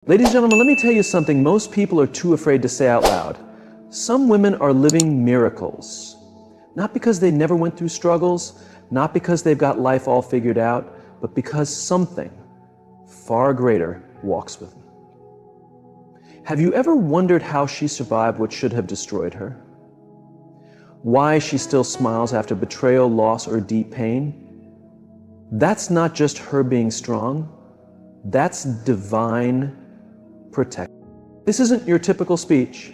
Ladies and gentlemen, let me tell you something most people are too afraid to say out loud. Some women are living miracles. Not because they never went through struggles, not because they've got life all figured out, but because something far greater walks with them. Have you ever wondered how she survived what should have destroyed her? Why she still smiles after betrayal, loss, or deep pain? That's not just her being strong. That's divine protection. This isn't your typical speech.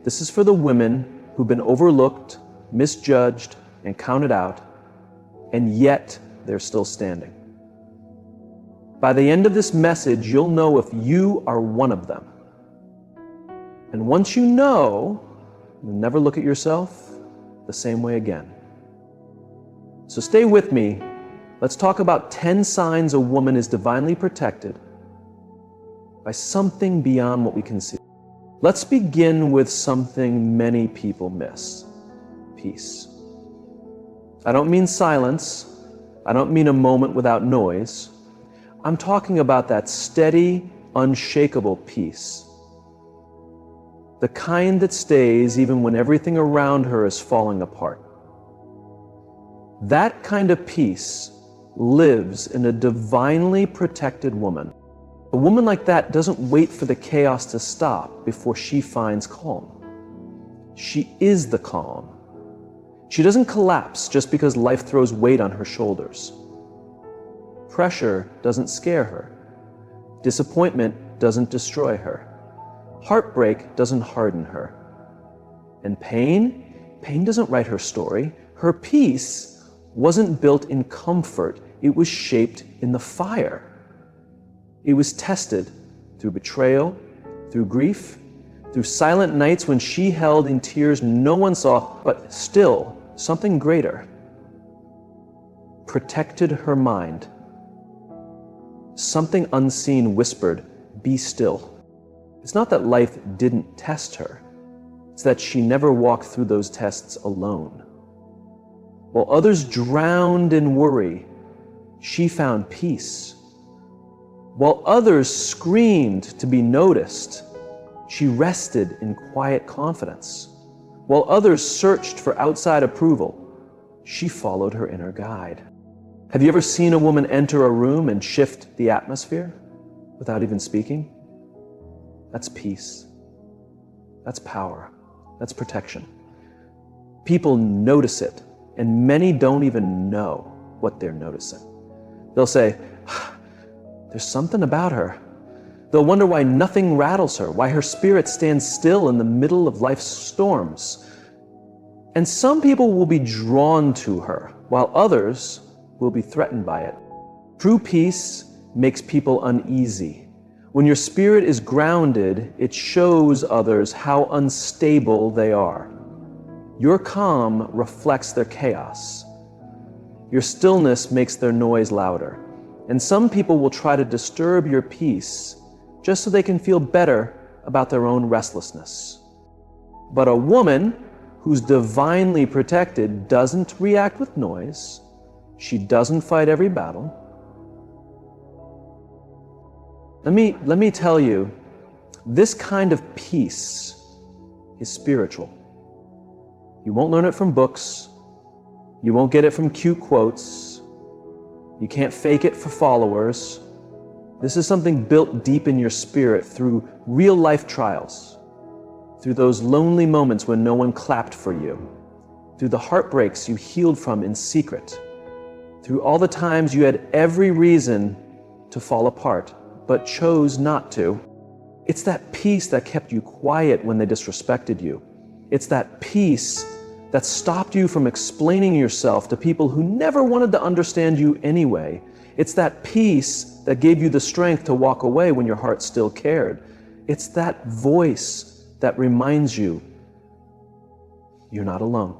This is for the women who've been overlooked, misjudged, and counted out, and yet they're still standing. By the end of this message, you'll know if you are one of them. And once you know, you'll never look at yourself the same way again. So stay with me. Let's talk about 10 signs a woman is divinely protected by something beyond what we can see. Let's begin with something many people miss: peace. I don't mean silence. I don't mean a moment without noise. I'm talking about that steady, unshakable peace. The kind that stays even when everything around her is falling apart. That kind of peace lives in a divinely protected woman. A woman like that doesn't wait for the chaos to stop before she finds calm. She is the calm. She doesn't collapse just because life throws weight on her shoulders. Pressure doesn't scare her. Disappointment doesn't destroy her. Heartbreak doesn't harden her. And pain doesn't write her story. Her peace wasn't built in comfort. It was shaped in the fire. It was tested through betrayal, through grief, through silent nights when she held in tears no one saw, but still something greater protected her mind. Something unseen whispered, "Be still." It's not that life didn't test her. It's that she never walked through those tests alone. While others drowned in worry, she found peace. While others screamed to be noticed, she rested in quiet confidence. While others searched for outside approval, she followed her inner guide. Have you ever seen a woman enter a room and shift the atmosphere without even speaking? That's peace. That's power. That's protection. People notice it, and many don't even know what they're noticing. They'll say, "There's something about her." They'll wonder why nothing rattles her, why her spirit stands still in the middle of life's storms. And some people will be drawn to her, while others will be threatened by it. True peace makes people uneasy. When your spirit is grounded, it shows others how unstable they are. Your calm reflects their chaos. Your stillness makes their noise louder. And some people will try to disturb your peace just so they can feel better about their own restlessness. But a woman who's divinely protected doesn't react with noise. She doesn't fight every battle. Let me tell you, this kind of peace is spiritual. You won't learn it from books. You won't get it from cute quotes. You can't fake it for followers. This is something built deep in your spirit through real life trials, through those lonely moments when no one clapped for you, through the heartbreaks you healed from in secret, through all the times you had every reason to fall apart, but chose not to. It's that peace that kept you quiet when they disrespected you. It's that peace that stopped you from explaining yourself to people who never wanted to understand you anyway. It's that peace that gave you the strength to walk away when your heart still cared. It's that voice that reminds you you're not alone.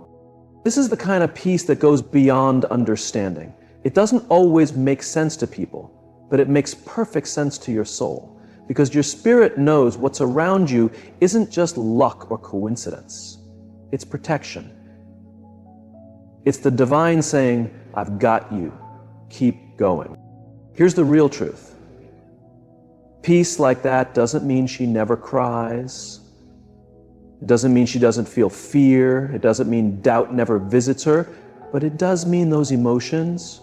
This is the kind of peace that goes beyond understanding. It doesn't always make sense to people, but it makes perfect sense to your soul, because your spirit knows what's around you isn't just luck or coincidence. It's protection. It's the divine saying, "I've got you. Keep going." Here's the real truth. Peace like that doesn't mean she never cries. It doesn't mean she doesn't feel fear. It doesn't mean doubt never visits her. But it does mean those emotions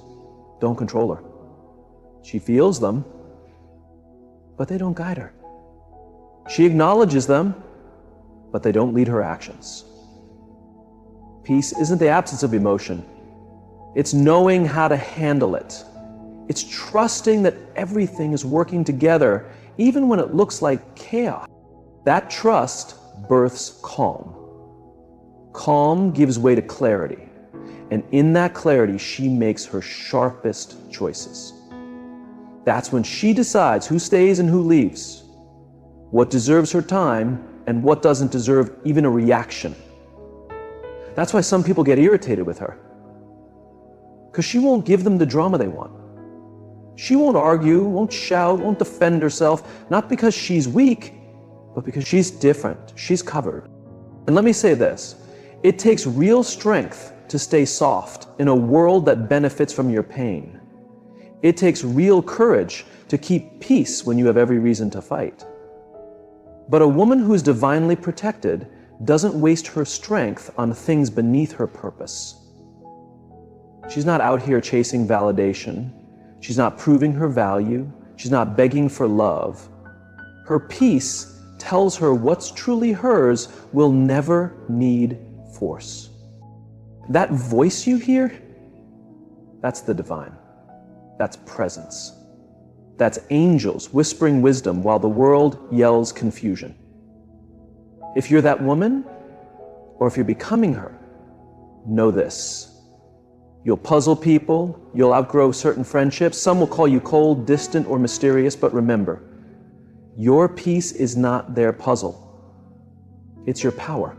don't control her. She feels them, but they don't guide her. She acknowledges them, but they don't lead her actions. Peace isn't the absence of emotion. It's knowing how to handle it. It's trusting that everything is working together, even when it looks like chaos. That trust births calm. Calm gives way to clarity. And in that clarity, she makes her sharpest choices. That's when she decides who stays and who leaves, what deserves her time and what doesn't deserve even a reaction. That's why some people get irritated with her, because she won't give them the drama they want. She won't argue, won't shout, won't defend herself, not because she's weak, but because she's different. She's covered. And let me say this, it takes real strength to stay soft in a world that benefits from your pain. It takes real courage to keep peace when you have every reason to fight. But a woman who's divinely protected doesn't waste her strength on things beneath her purpose. She's not out here chasing validation. She's not proving her value. She's not begging for love. Her peace tells her what's truly hers will never need force. That voice you hear, that's the divine. That's presence. That's angels whispering wisdom while the world yells confusion. If you're that woman, or if you're becoming her, know this. You'll puzzle people, you'll outgrow certain friendships, some will call you cold, distant, or mysterious, but remember, your peace is not their puzzle. It's your power.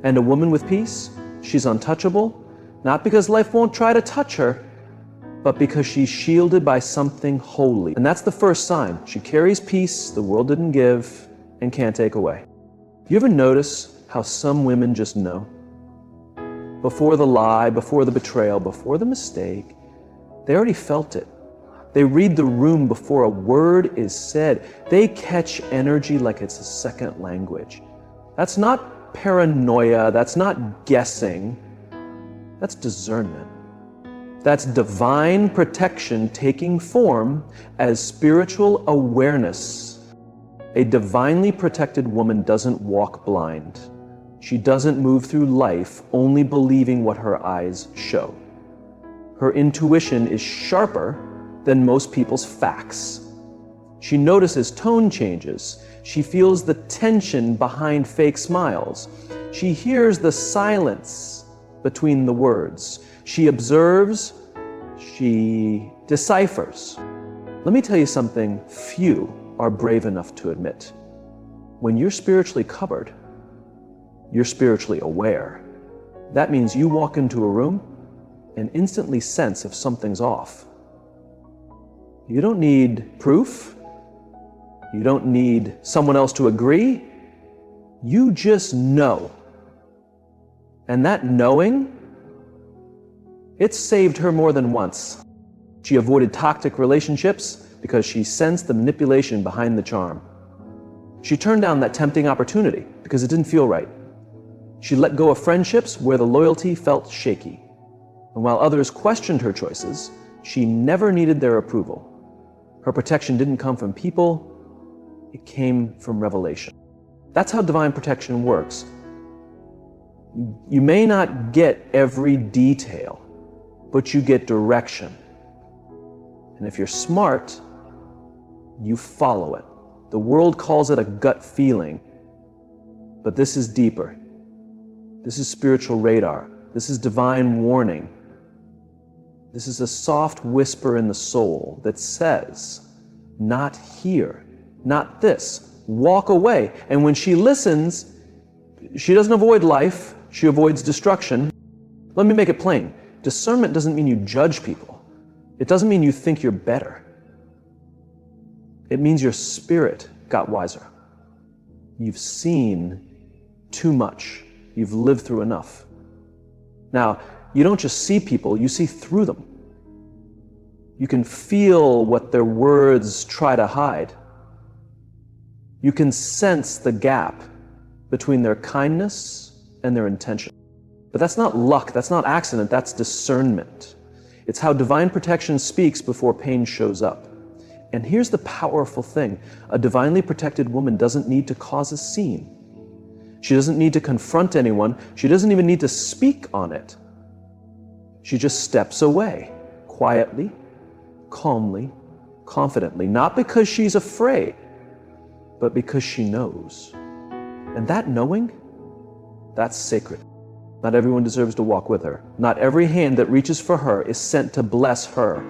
And a woman with peace, she's untouchable, not because life won't try to touch her, but because she's shielded by something holy. And that's the first sign. She carries peace the world didn't give and can't take away. You ever notice how some women just know? Before the lie, before the betrayal, before the mistake, they already felt it. They read the room before a word is said. They catch energy like it's a second language. That's not paranoia, that's not guessing, that's discernment. That's divine protection taking form as spiritual awareness. A divinely protected woman doesn't walk blind. She doesn't move through life only believing what her eyes show. Her intuition is sharper than most people's facts. She notices tone changes. She feels the tension behind fake smiles. She hears the silence between the words. She observes, she deciphers. Let me tell you something few are brave enough to admit. When you're spiritually covered, you're spiritually aware. That means you walk into a room and instantly sense if something's off. You don't need proof. You don't need someone else to agree. You just know. And that knowing, it saved her more than once. She avoided toxic relationships because she sensed the manipulation behind the charm. She turned down that tempting opportunity because it didn't feel right. She let go of friendships where the loyalty felt shaky. And while others questioned her choices, she never needed their approval. Her protection didn't come from people, it came from revelation. That's how divine protection works. You may not get every detail, but you get direction. And if you're smart, you follow it. The world calls it a gut feeling, but this is deeper. This is spiritual radar. This is divine warning. This is a soft whisper in the soul that says, not here, not this, walk away. And when she listens, she doesn't avoid life, she avoids destruction. Let me make it plain. Discernment doesn't mean you judge people. It doesn't mean you think you're better. It means your spirit got wiser. You've seen too much. You've lived through enough. Now, you don't just see people, you see through them. You can feel what their words try to hide. You can sense the gap between their kindness and their intention. But that's not luck, that's not accident, that's discernment. It's how divine protection speaks before pain shows up. And here's the powerful thing. A divinely protected woman doesn't need to cause a scene. She doesn't need to confront anyone. She doesn't even need to speak on it. She just steps away, quietly, calmly, confidently, not because she's afraid, but because she knows. And that knowing, that's sacred. Not everyone deserves to walk with her. Not every hand that reaches for her is sent to bless her.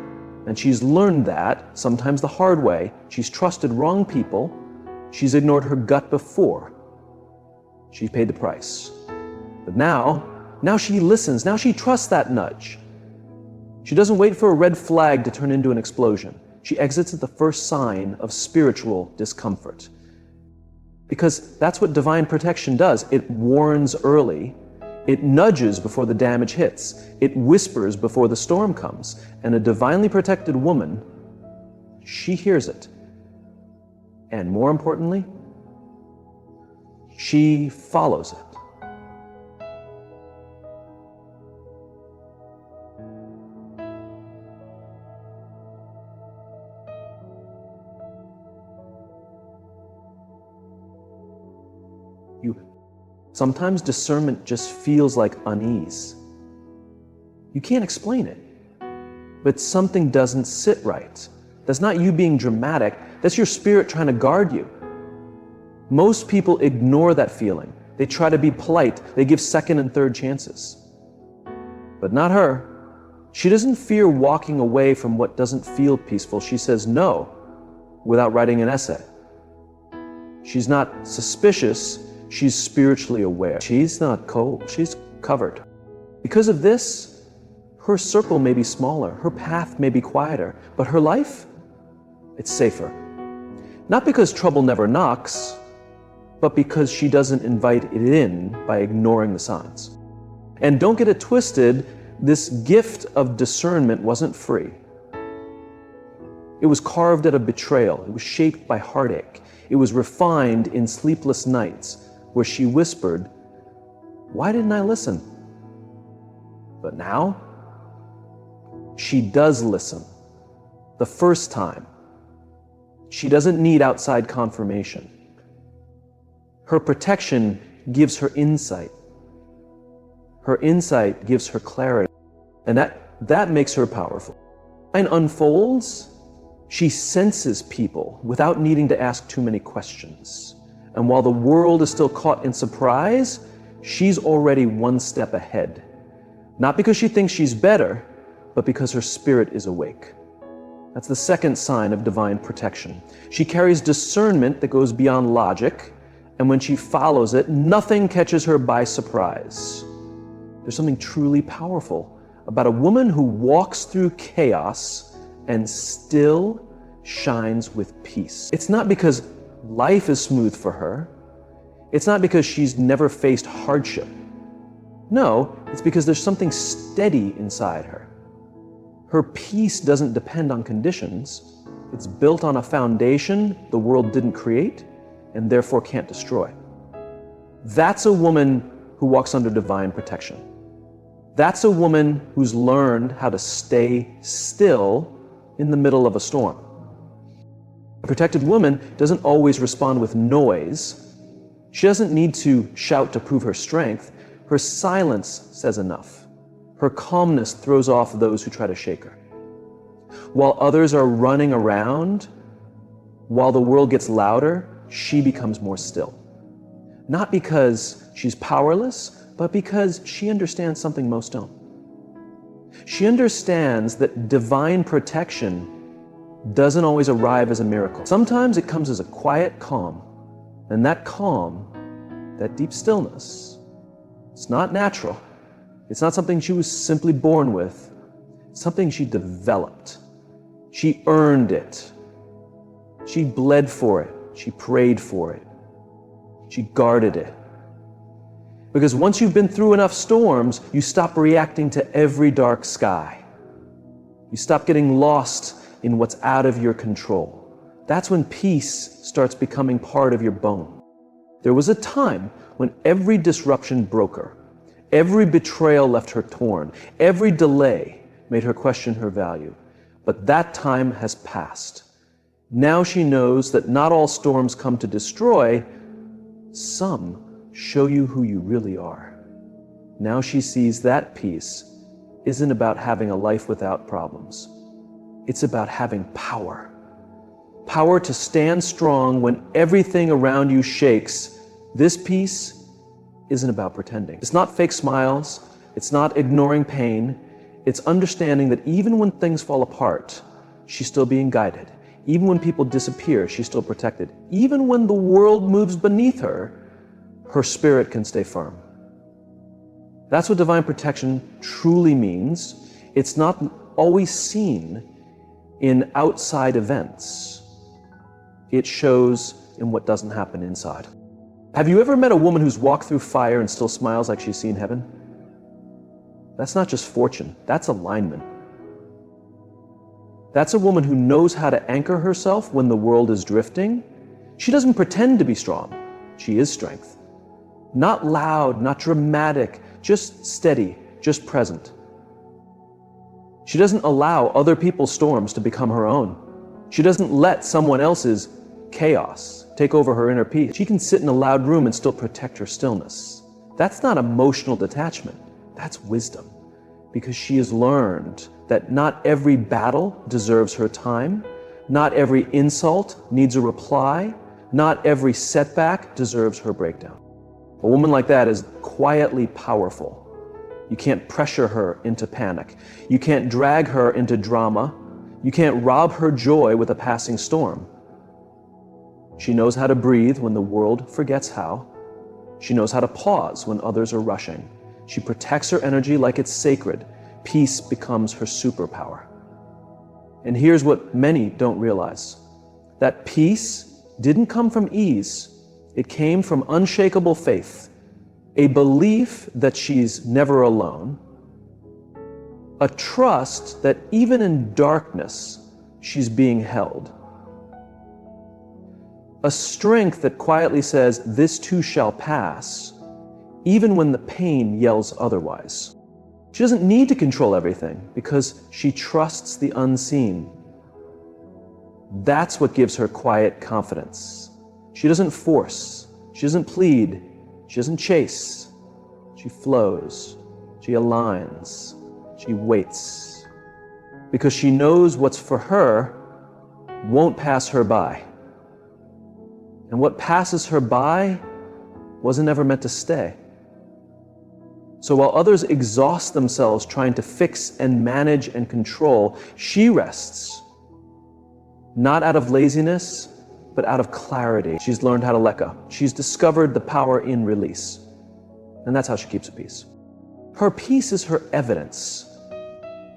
And she's learned that, sometimes the hard way. She's trusted wrong people. She's ignored her gut before. She paid the price. But now she listens. Now she trusts that nudge. She doesn't wait for a red flag to turn into an explosion. She exits at the first sign of spiritual discomfort. Because that's what divine protection does. It warns early. It nudges before the damage hits. It whispers before the storm comes. And a divinely protected woman, she hears it. And more importantly, she follows it. Sometimes discernment just feels like unease. You can't explain it, but something doesn't sit right. That's not you being dramatic, that's your spirit trying to guard you. Most people ignore that feeling. They try to be polite, they give second and third chances. But not her. She doesn't fear walking away from what doesn't feel peaceful. She says no without writing an essay. She's not suspicious. She's spiritually aware. She's not cold, she's covered. Because of this, her circle may be smaller, her path may be quieter, but her life, it's safer. Not because trouble never knocks, but because she doesn't invite it in by ignoring the signs. And don't get it twisted, this gift of discernment wasn't free. It was carved out of betrayal, it was shaped by heartache, it was refined in sleepless nights, where she whispered, "Why didn't I listen?" But now, she does listen. The first time. She doesn't need outside confirmation. Her protection gives her insight. Her insight gives her clarity. And that makes her powerful. And unfolds, she senses people without needing to ask too many questions. And while the world is still caught in surprise, she's already one step ahead. Not because she thinks she's better, but because her spirit is awake. That's the second sign of divine protection. She carries discernment that goes beyond logic, and when she follows it, nothing catches her by surprise. There's something truly powerful about a woman who walks through chaos and still shines with peace. It's not because life is smooth for her. It's not because she's never faced hardship. No, it's because there's something steady inside her. Her peace doesn't depend on conditions. It's built on a foundation the world didn't create and therefore can't destroy. That's a woman who walks under divine protection. That's a woman who's learned how to stay still in the middle of a storm. A protected woman doesn't always respond with noise. She doesn't need to shout to prove her strength. Her silence says enough. Her calmness throws off those who try to shake her. While others are running around, while the world gets louder, she becomes more still. Not because she's powerless, but because she understands something most don't. She understands that divine protection doesn't always arrive as a miracle. Sometimes it comes as a quiet calm, and that calm, that deep stillness, it's not natural. It's not something she was simply born with. It's something she developed. She earned it. She bled for it. She prayed for it. She guarded it. Because once you've been through enough storms, you stop reacting to every dark sky. You stop getting lost in what's out of your control. That's when peace starts becoming part of your bone. There was a time when every disruption broke her. Every betrayal left her torn. Every delay made her question her value. But that time has passed. Now she knows that not all storms come to destroy. Some show you who you really are. Now she sees that peace isn't about having a life without problems. It's about having power. Power to stand strong when everything around you shakes. This peace isn't about pretending. It's not fake smiles. It's not ignoring pain. It's understanding that even when things fall apart, she's still being guided. Even when people disappear, she's still protected. Even when the world moves beneath her, her spirit can stay firm. That's what divine protection truly means. It's not always seen in outside events. It shows in what doesn't happen inside. Have you ever met a woman who's walked through fire and still smiles like she's seen heaven? That's not just fortune, that's alignment. That's a woman who knows how to anchor herself when the world is drifting. She doesn't pretend to be strong. She is strength. Not loud, not dramatic, just steady, just present. She doesn't allow other people's storms to become her own. She doesn't let someone else's chaos take over her inner peace. She can sit in a loud room and still protect her stillness. That's not emotional detachment. That's wisdom. Because she has learned that not every battle deserves her time. Not every insult needs a reply. Not every setback deserves her breakdown. A woman like that is quietly powerful. You can't pressure her into panic. You can't drag her into drama. You can't rob her joy with a passing storm. She knows how to breathe when the world forgets how. She knows how to pause when others are rushing. She protects her energy like it's sacred. Peace becomes her superpower. And here's what many don't realize. That peace didn't come from ease. It came from unshakable faith, a belief that she's never alone, a trust that even in darkness, she's being held, a strength that quietly says, this too shall pass, even when the pain yells otherwise. She doesn't need to control everything because she trusts the unseen. That's what gives her quiet confidence. She doesn't force, she doesn't plead, she doesn't chase. She flows, she aligns, she waits. Because she knows what's for her won't pass her by. And what passes her by wasn't ever meant to stay. So while others exhaust themselves trying to fix and manage and control, she rests, not out of laziness, but out of clarity. She's learned how to let go. She's discovered the power in release. And that's how she keeps peace. Her peace is her evidence.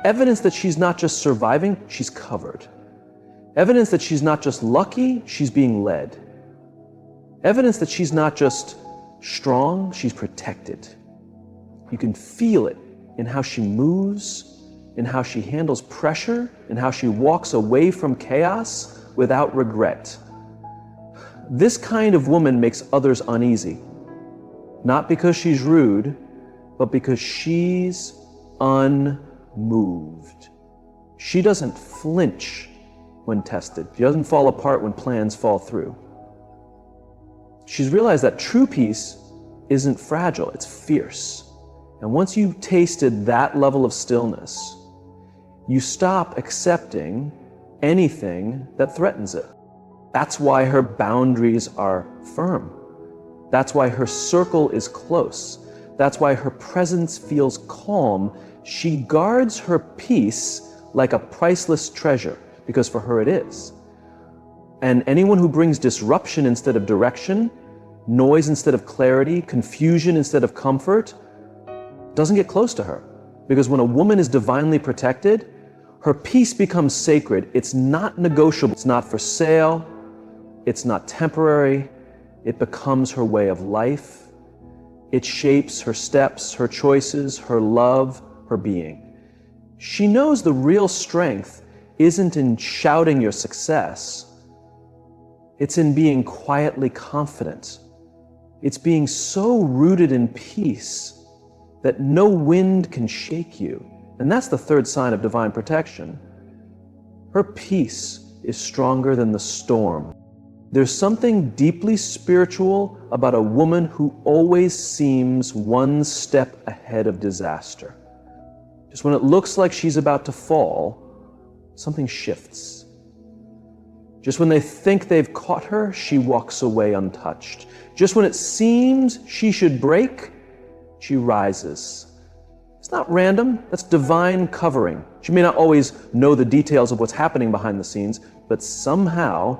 Evidence that she's not just surviving, she's covered. Evidence that she's not just lucky, she's being led. Evidence that she's not just strong, she's protected. You can feel it in how she moves, in how she handles pressure, in how she walks away from chaos without regret. This kind of woman makes others uneasy, not because she's rude, but because she's unmoved. She doesn't flinch when tested. She doesn't fall apart when plans fall through. She's realized that true peace isn't fragile, it's fierce. And once you've tasted that level of stillness, you stop accepting anything that threatens it. That's why her boundaries are firm. That's why her circle is close. That's why her presence feels calm. She guards her peace like a priceless treasure, because for her it is. And anyone who brings disruption instead of direction, noise instead of clarity, confusion instead of comfort, doesn't get close to her. Because when a woman is divinely protected, her peace becomes sacred. It's not negotiable. It's not for sale. It's not temporary. It becomes her way of life. It shapes her steps, her choices, her love, her being. She knows the real strength isn't in shouting your success, It's in being quietly confident. It's being so rooted in peace that no wind can shake you. And that's the third sign of divine protection. Her peace is stronger than the storm. There's something deeply spiritual about a woman who always seems one step ahead of disaster. Just when it looks like she's about to fall, something shifts. Just when they think they've caught her, she walks away untouched. Just when it seems she should break, she rises. It's not random, that's divine covering. She may not always know the details of what's happening behind the scenes, but somehow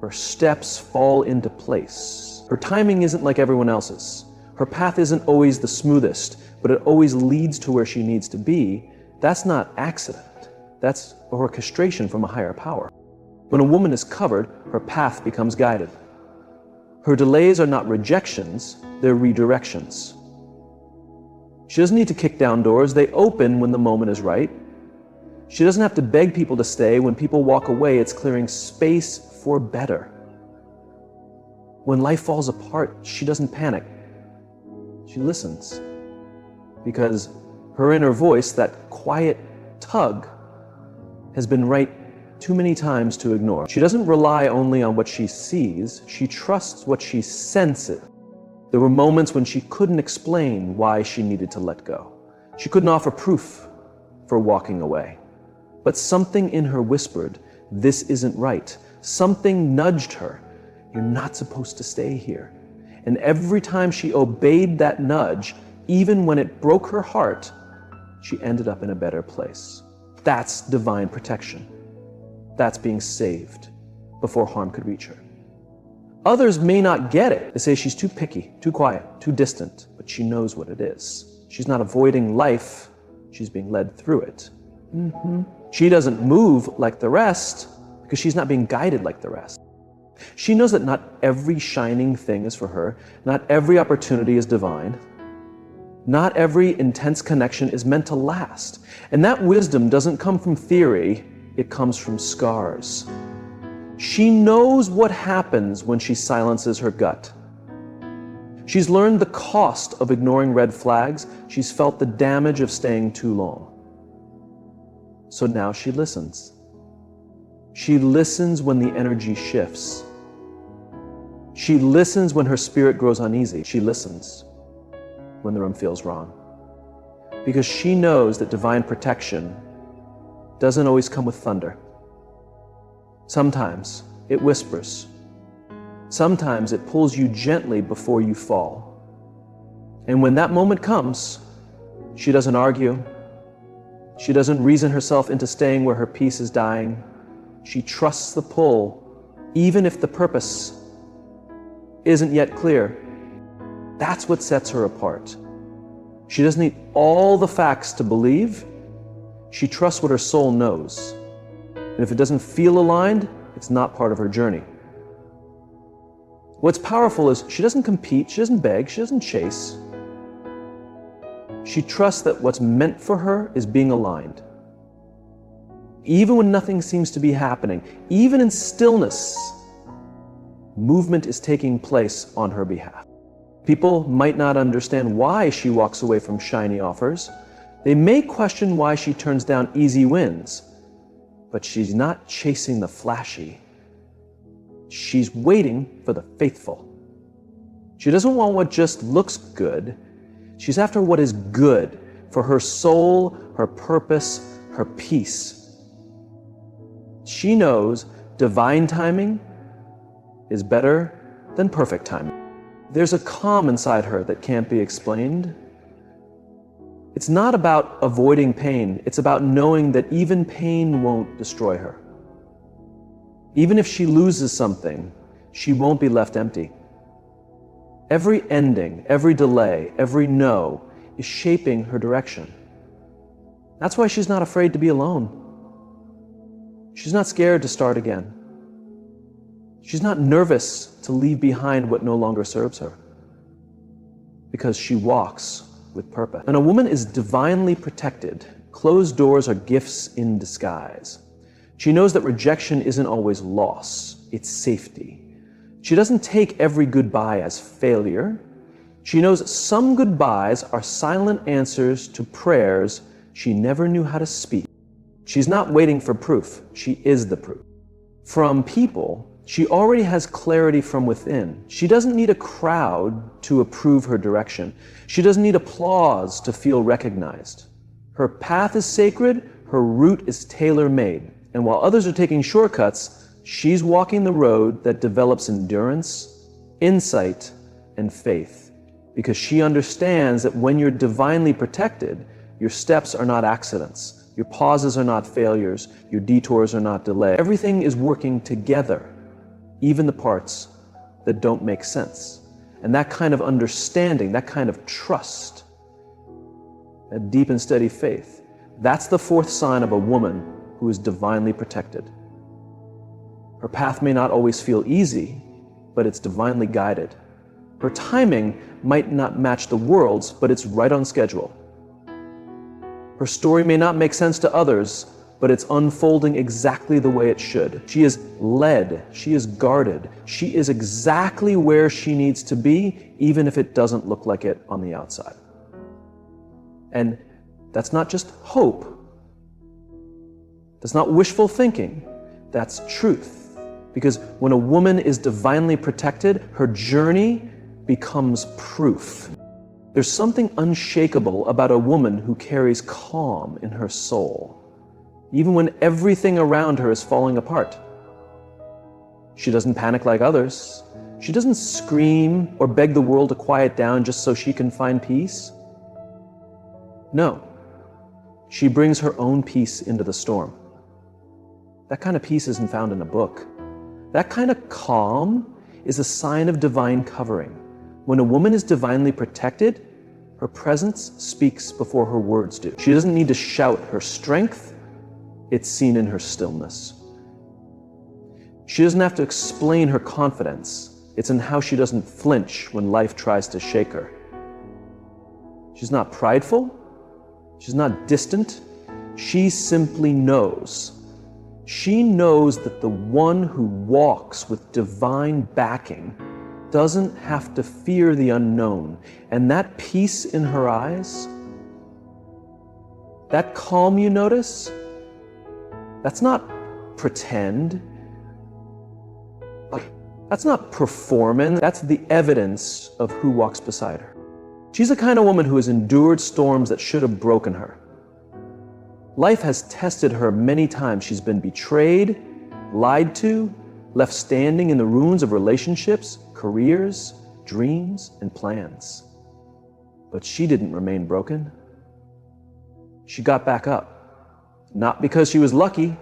her steps fall into place. Her timing isn't like everyone else's. Her path isn't always the smoothest, but it always leads to where she needs to be. That's not accident. That's orchestration from a higher power. When a woman is covered, her path becomes guided. Her delays are not rejections, they're redirections. She doesn't need to kick down doors, they open when the moment is right. She doesn't have to beg people to stay. When people walk away, it's clearing space for better. When life falls apart, she doesn't panic. She listens. Because her inner voice, that quiet tug, has been right too many times to ignore. She doesn't rely only on what she sees, she trusts what she senses. There were moments when she couldn't explain why she needed to let go. She couldn't offer proof for walking away. But something in her whispered, "This isn't right." Something nudged her, "You're not supposed to stay here." And every time she obeyed that nudge, even when it broke her heart, she ended up in a better place. That's divine protection. That's being saved before harm could reach her. Others may not get it. They say she's too picky, too quiet, too distant, but she knows what it is. She's not avoiding life, she's being led through it. She doesn't move like the rest because she's not being guided like the rest. She knows that not every shining thing is for her, not every opportunity is divine, not every intense connection is meant to last. And that wisdom doesn't come from theory, it comes from scars. She knows what happens when she silences her gut. She's learned the cost of ignoring red flags. She's felt the damage of staying too long. So now she listens. She listens when the energy shifts. She listens when her spirit grows uneasy. She listens when the room feels wrong. Because she knows that divine protection doesn't always come with thunder. Sometimes it whispers. Sometimes it pulls you gently before you fall. And when that moment comes, she doesn't argue. She doesn't reason herself into staying where her peace is dying. She trusts the pull, even if the purpose isn't yet clear. That's what sets her apart. She doesn't need all the facts to believe. She trusts what her soul knows. And if it doesn't feel aligned, it's not part of her journey. What's powerful is she doesn't compete, she doesn't beg, she doesn't chase. She trusts that what's meant for her is being aligned. Even when nothing seems to be happening, even in stillness, movement is taking place on her behalf. People might not understand why she walks away from shiny offers. They may question why she turns down easy wins. But she's not chasing the flashy. She's waiting for the faithful. She doesn't want what just looks good. She's after what is good for her soul, her purpose, her peace. She knows divine timing is better than perfect timing. There's a calm inside her that can't be explained. It's not about avoiding pain. It's about knowing that even pain won't destroy her. Even if she loses something, she won't be left empty. Every ending, every delay, every no is shaping her direction. That's why she's not afraid to be alone. She's not scared to start again. She's not nervous to leave behind what no longer serves her. Because she walks with purpose. And a woman is divinely protected. Closed doors are gifts in disguise. She knows that rejection isn't always loss. it's safety. She doesn't take every goodbye as failure. She knows some goodbyes are silent answers to prayers she never knew how to speak. She's not waiting for proof. She is the proof. From people, she already has clarity from within. She doesn't need a crowd to approve her direction. She doesn't need applause to feel recognized. Her path is sacred, her route is tailor-made. And while others are taking shortcuts, she's walking the road that develops endurance, insight, and faith. Because she understands that when you're divinely protected, your steps are not accidents. Your pauses are not failures. Your detours are not delays. Everything is working together, even the parts that don't make sense. And that kind of understanding, that kind of trust, that deep and steady faith, that's the fourth sign of a woman who is divinely protected. Her path may not always feel easy, but it's divinely guided. Her timing might not match the world's, but it's right on schedule. Her story may not make sense to others, but it's unfolding exactly the way it should. She is led, she is guarded, she is exactly where she needs to be, even if it doesn't look like it on the outside. And that's not just hope. That's not wishful thinking. That's truth. Because when a woman is divinely protected, her journey becomes proof. There's something unshakable about a woman who carries calm in her soul, even when everything around her is falling apart. She doesn't panic like others. She doesn't scream or beg the world to quiet down just so she can find peace. No, she brings her own peace into the storm. That kind of peace isn't found in a book. That kind of calm is a sign of divine covering. When a woman is divinely protected, her presence speaks before her words do. She doesn't need to shout her strength. It's seen in her stillness. She doesn't have to explain her confidence. It's in how she doesn't flinch when life tries to shake her. She's not prideful. She's not distant. She simply knows. She knows that the one who walks with divine backing doesn't have to fear the unknown. And that peace in her eyes, that calm you notice, that's not pretend. That's not performance. That's the evidence of who walks beside her. She's the kind of woman who has endured storms that should have broken her. Life has tested her many times. She's been betrayed, lied to, left standing in the ruins of relationships, careers, dreams, and plans. But she didn't remain broken. She got back up, not because she was lucky,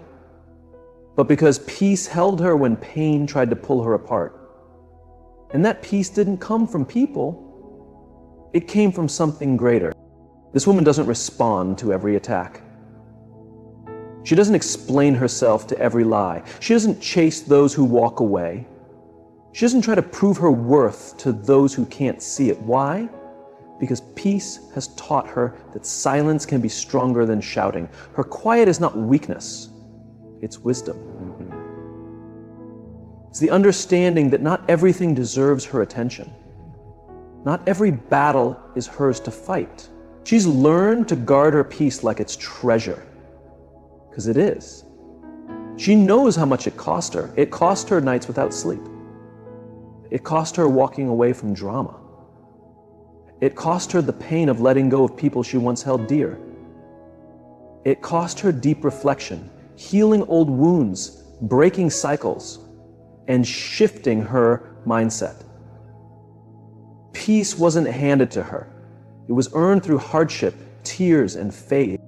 but because peace held her when pain tried to pull her apart. And that peace didn't come from people. It came from something greater. This woman doesn't respond to every attack. She doesn't explain herself to every lie. She doesn't chase those who walk away. She doesn't try to prove her worth to those who can't see it. Why? Because peace has taught her that silence can be stronger than shouting. Her quiet is not weakness, it's wisdom. It's the understanding that not everything deserves her attention. Not every battle is hers to fight. She's learned to guard her peace like it's treasure. Because it is. She knows how much it cost her. It cost her nights without sleep. It cost her walking away from drama. It cost her the pain of letting go of people she once held dear. It cost her deep reflection, healing old wounds, breaking cycles, and shifting her mindset. Peace wasn't handed to her. It was earned through hardship, tears, and faith.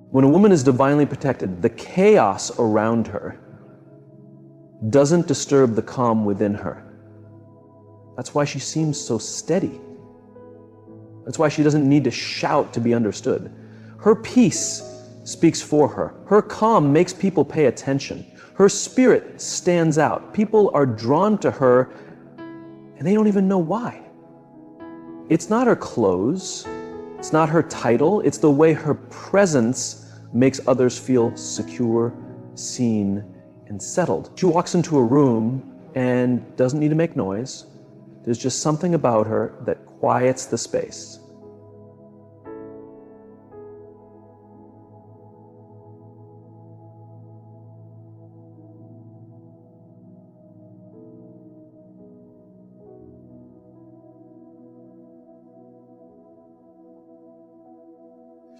When a woman is divinely protected, the chaos around her doesn't disturb the calm within her. That's why she seems so steady. That's why she doesn't need to shout to be understood. Her peace speaks for her. Her calm makes people pay attention. Her spirit stands out. People are drawn to her, and they don't even know why. It's not her clothes. It's not her title. It's the way her presence makes others feel secure, seen, and settled. She walks into a room and doesn't need to make noise. There's just something about her that quiets the space.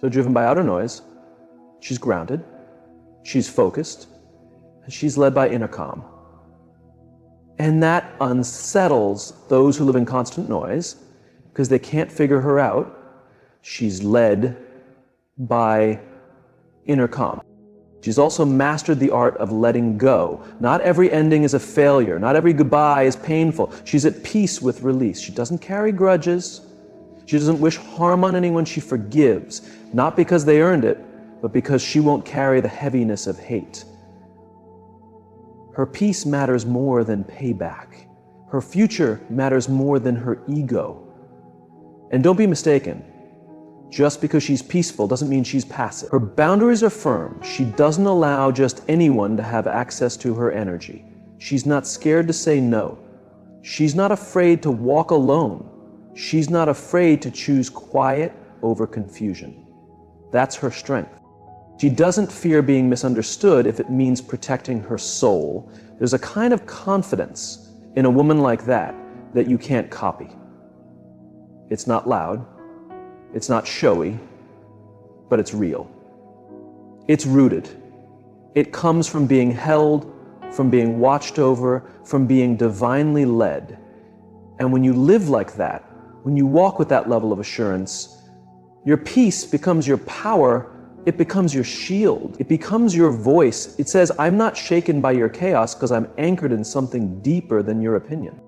So driven by outer noise, she's grounded, she's focused, and she's led by inner calm. And that unsettles those who live in constant noise because they can't figure her out. She's led by inner calm. She's also mastered the art of letting go. Not every ending is a failure. Not every goodbye is painful. She's at peace with release. She doesn't carry grudges. She doesn't wish harm on anyone. She forgives, not because they earned it, but because she won't carry the heaviness of hate. Her peace matters more than payback. Her future matters more than her ego. And don't be mistaken, just because she's peaceful doesn't mean she's passive. Her boundaries are firm. She doesn't allow just anyone to have access to her energy. She's not scared to say no. She's not afraid to walk alone. She's not afraid to choose quiet over confusion. That's her strength. She doesn't fear being misunderstood if it means protecting her soul. There's a kind of confidence in a woman like that you can't copy. It's not loud, it's not showy, but it's real. It's rooted. It comes from being held, from being watched over, from being divinely led. And when you live like that, when you walk with that level of assurance, your peace becomes your power. It becomes your shield. It becomes your voice. It says, I'm not shaken by your chaos because I'm anchored in something deeper than your opinion.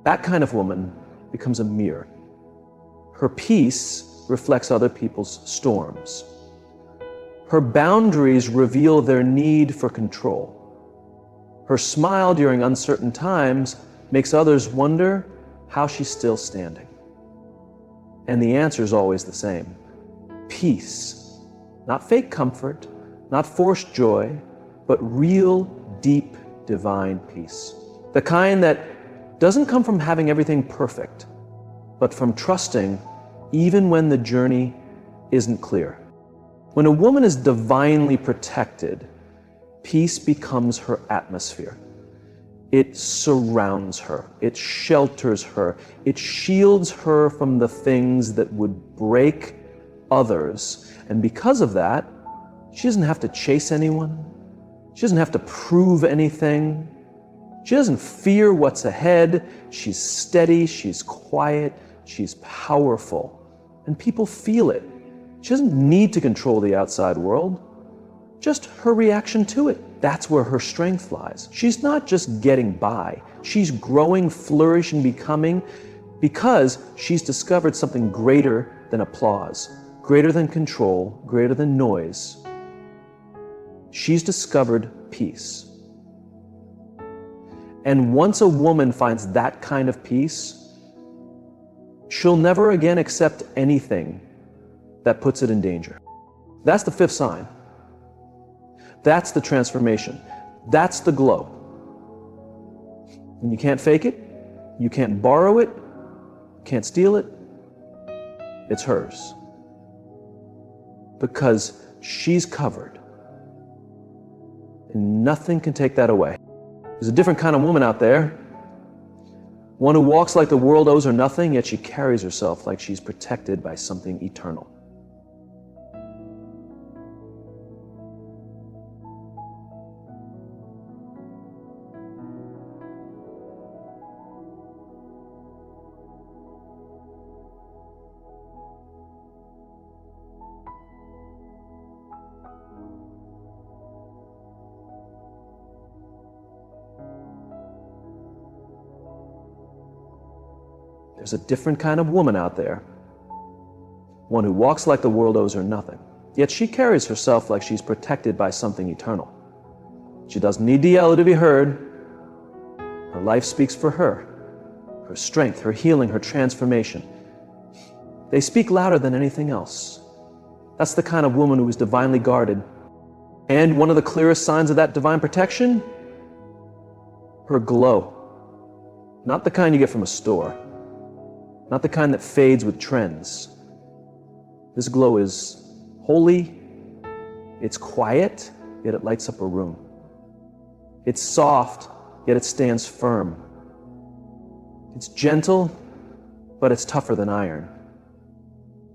That kind of woman becomes a mirror. Her peace reflects other people's storms. Her boundaries reveal their need for control. Her smile during uncertain times makes others wonder how she's still standing. And the answer is always the same: peace. Not fake comfort, not forced joy, but real, deep, divine peace. The kind that doesn't come from having everything perfect, but from trusting even when the journey isn't clear. When a woman is divinely protected, peace becomes her atmosphere. It surrounds her, it shelters her, it shields her from the things that would break others. And because of that, she doesn't have to chase anyone. She doesn't have to prove anything. She doesn't fear what's ahead. She's steady, she's quiet, she's powerful. And people feel it. She doesn't need to control the outside world, just her reaction to it. That's where her strength lies. She's not just getting by. She's growing, flourishing, becoming, because she's discovered something greater than applause, greater than control, greater than noise. She's discovered peace. And once a woman finds that kind of peace, she'll never again accept anything that puts it in danger. That's the fifth sign. That's the transformation. That's the glow. And you can't fake it, you can't borrow it, can't steal it. It's hers. Because she's covered. And nothing can take that away. There's a different kind of woman out there. One who walks like the world owes her nothing, yet she carries herself like she's protected by something eternal. There's a different kind of woman out there. One who walks like the world owes her nothing, yet she carries herself like she's protected by something eternal. She doesn't need to yell to be heard. Her life speaks for her. Her strength, her healing, her transformation. They speak louder than anything else. That's the kind of woman who is divinely guarded. And one of the clearest signs of that divine protection Her glow, not the kind you get from a store, not the kind that fades with trends. This glow is holy, it's quiet, yet it lights up a room. It's soft, yet it stands firm. It's gentle, but it's tougher than iron.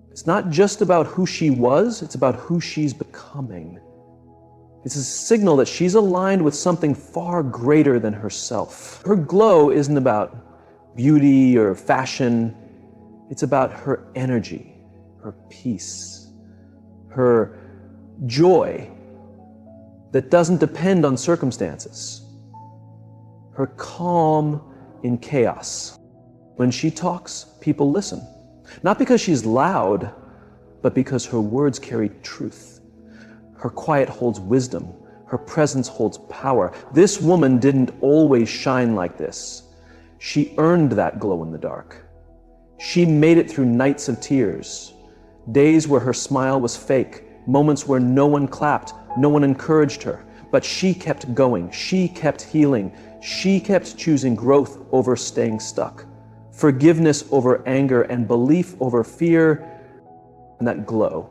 It's not just about who she was, it's about who she's becoming. It's a signal that she's aligned with something far greater than herself. Her glow isn't about beauty or fashion. It's about her energy, her peace, her joy that doesn't depend on circumstances, her calm in chaos. When she talks, people listen. Not because she's loud, but because her words carry truth. Her quiet holds wisdom. Her presence holds power. This woman didn't always shine like this. She earned that glow in the dark. She made it through nights of tears, days where her smile was fake, moments where no one clapped, no one encouraged her. But she kept going. She kept healing. She kept choosing growth over staying stuck, forgiveness over anger, and belief over fear. And that glow,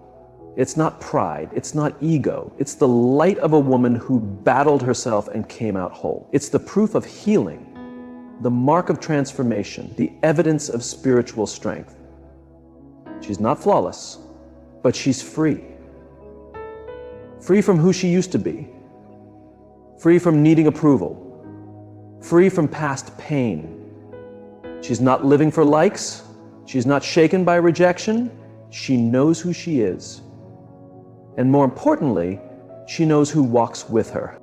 it's not pride, it's not ego. It's the light of a woman who battled herself and came out whole. It's the proof of healing, the mark of transformation, the evidence of spiritual strength. She's not flawless, but she's free. Free from who she used to be. Free from needing approval. Free from past pain. She's not living for likes. She's not shaken by rejection. She knows who she is. And more importantly, she knows who walks with her.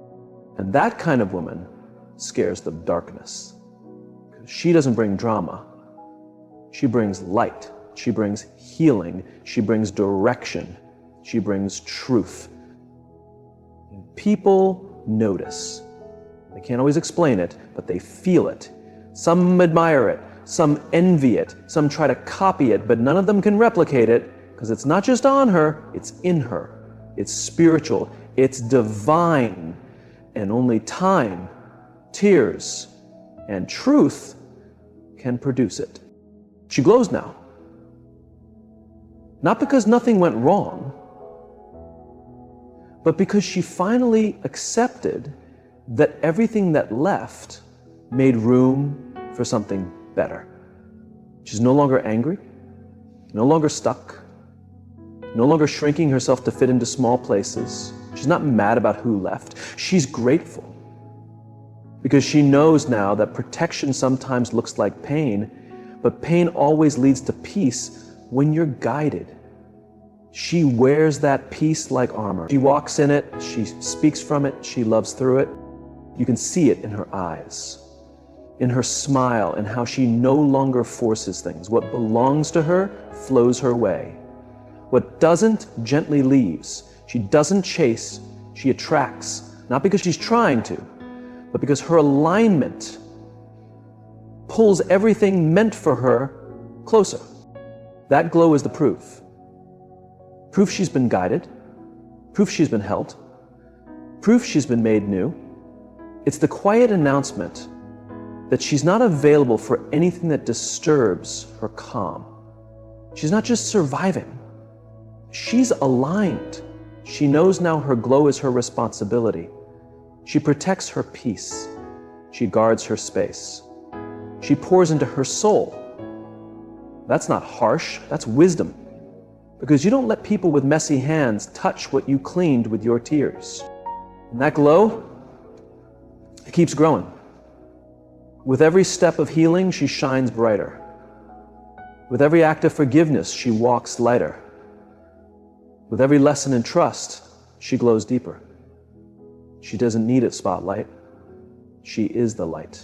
And that kind of woman scares the darkness. She doesn't bring drama. She brings light. She brings healing. She brings direction. She brings truth. And people notice. They can't always explain it, but they feel it. Some admire it. Some envy it. Some try to copy it, but none of them can replicate it because it's not just on her, it's in her. It's spiritual. It's divine. And only time, tears, and truth can produce it. She glows now. Not because nothing went wrong, but because she finally accepted that everything that left made room for something better. She's no longer angry, no longer stuck, no longer shrinking herself to fit into small places. She's not mad about who left. She's grateful because she knows now that protection sometimes looks like pain, but pain always leads to peace when you're guided. She wears that peace like armor. She walks in it, she speaks from it, she loves through it. You can see it in her eyes, in her smile, and how she no longer forces things. What belongs to her flows her way. What doesn't gently leaves. She doesn't chase, she attracts, not because she's trying to, but because her alignment pulls everything meant for her closer. That glow is the proof. Proof she's been guided, proof she's been held, proof she's been made new. It's the quiet announcement that she's not available for anything that disturbs her calm. She's not just surviving. She's aligned. She knows now her glow is her responsibility. She protects her peace. She guards her space. She pours into her soul. That's not harsh, that's wisdom. Because you don't let people with messy hands touch what you cleaned with your tears. And that glow, it keeps growing. With every step of healing, she shines brighter. With every act of forgiveness, she walks lighter. With every lesson in trust, she glows deeper. She doesn't need a spotlight. She is the light.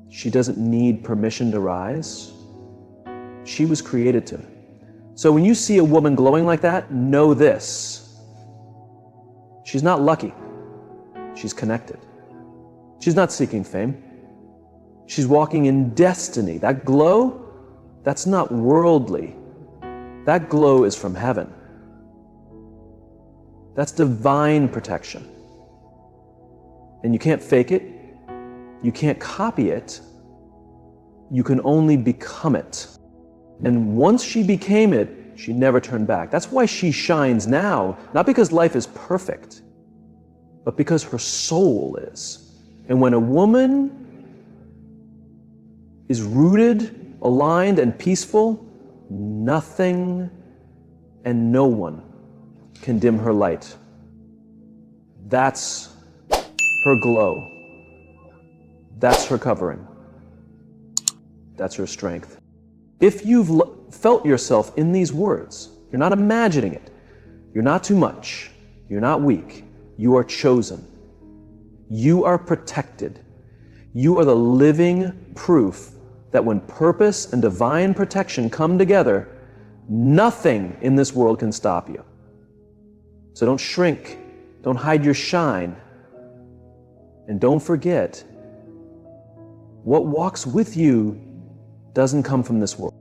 She doesn't need permission to rise. She was created to. So when you see a woman glowing like that, know this. She's not lucky. She's connected. She's not seeking fame. She's walking in destiny. That glow, that's not worldly. That glow is from heaven. That's divine protection. And you can't fake it. You can't copy it. You can only become it. And once she became it, she never turned back. That's why she shines now, not because life is perfect, but because her soul is. And when a woman is rooted, aligned, and peaceful, nothing and no one can dim her light. That's her glow. That's her covering. That's her strength. If you've felt yourself in these words, you're not imagining it. You're not too much. You're not weak. You are chosen. You are protected. You are the living proof that when purpose and divine protection come together, nothing in this world can stop you. So don't shrink. Don't hide your shine. And don't forget, what walks with you doesn't come from this world.